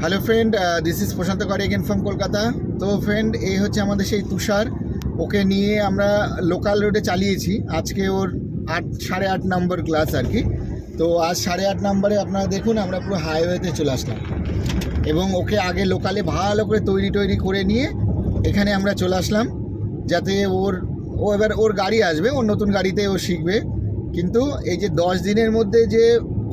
Hello friend, this is প্রশান্ত কর again from Kolkata. তো friend, এই হচ্ছে আমাদের সেই তুষার। ওকে নিয়ে আমরা লোকাল রোডে চালিয়েছি। আজকে ওর 8:30 নম্বর ক্লাস আর কি। তো আজ 8:30 নম্বরে আপনারা দেখুন আমরা পুরো হাইওয়েতে চলে আসলাম এবং ওকে আগে লোকালে ভালো করে তৈরি করে নিয়ে এখানে আমরা চলে আসলাম, যাতে ও এবার ওর গাড়ি আসবে, ওর নতুন গাড়িতে ও শিখবে। কিন্তু এই যে 10 দিনের মধ্যে যে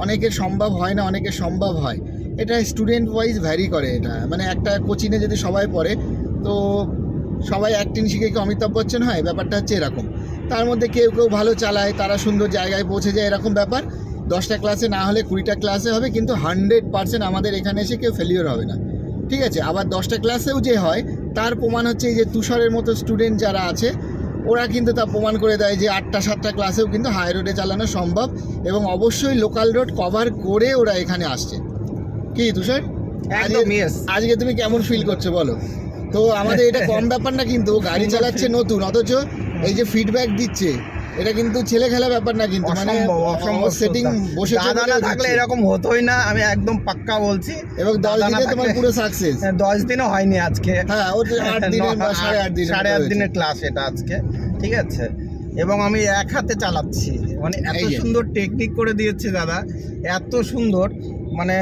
অনেকের সম্ভব হয় না, অনেকের সম্ভব হয়, এটা স্টুডেন্ট ওয়াইজ ভ্যারি করে। এটা মানে একটা কোচিংয়ে যদি সবাই পড়ে তো সবাই অ্যাক্টিং শিখে কি অমিতাভ বচ্চন হয়? ব্যাপারটা হচ্ছে এরকম। তার মধ্যে কেউ ভালো চালায়, তারা সুন্দর জায়গায় পৌঁছে যায়, এরকম ব্যাপার। 10টা ক্লাসে না হলে 20টা ক্লাসে হবে, কিন্তু 100% আমাদের এখানে এসে কেউ ফেলিওর হবে না, ঠিক আছে? আবার 10টা ক্লাসেও যে হয় তার প্রমাণ হচ্ছে এই যে তুষারের মতো স্টুডেন্ট যারা আছে, ওরা কিন্তু তা প্রমাণ করে দেয় যে 8টা-7টা ক্লাসেও কিন্তু হাই রোডে চালানো সম্ভব, এবং অবশ্যই লোকাল রোড কভার করে ওরা এখানে আসছে। কি তুষার, আজকে তুমি কেমন ফিল করছো বলো? তো আমাদের এটা কম ব্যাপার না, কিন্তু গাড়ি চালাচ্ছে নতুন, অথচ এই যে ফিডব্যাক দিচ্ছে, এটা কিন্তু ছেলে খেলা ব্যাপার না, কিন্তু মানে সেটিং বসে থাকলে এরকম হতোই না, আমি একদম পাক্কা বলছি। এবং 10 দিনে তোমার পুরো সাকসেস। 10 দিনও হয়নি আজকে, হ্যাঁ ওর 8 দিনের বা 8.5 দিনের ক্লাস এটা আজকে, ঠিক আছে? এবং আমি এক হাতে চালাচ্ছি, মানে এত সুন্দর টেকনিক করে দিয়েছে দাদা, এত সুন্দর, মানে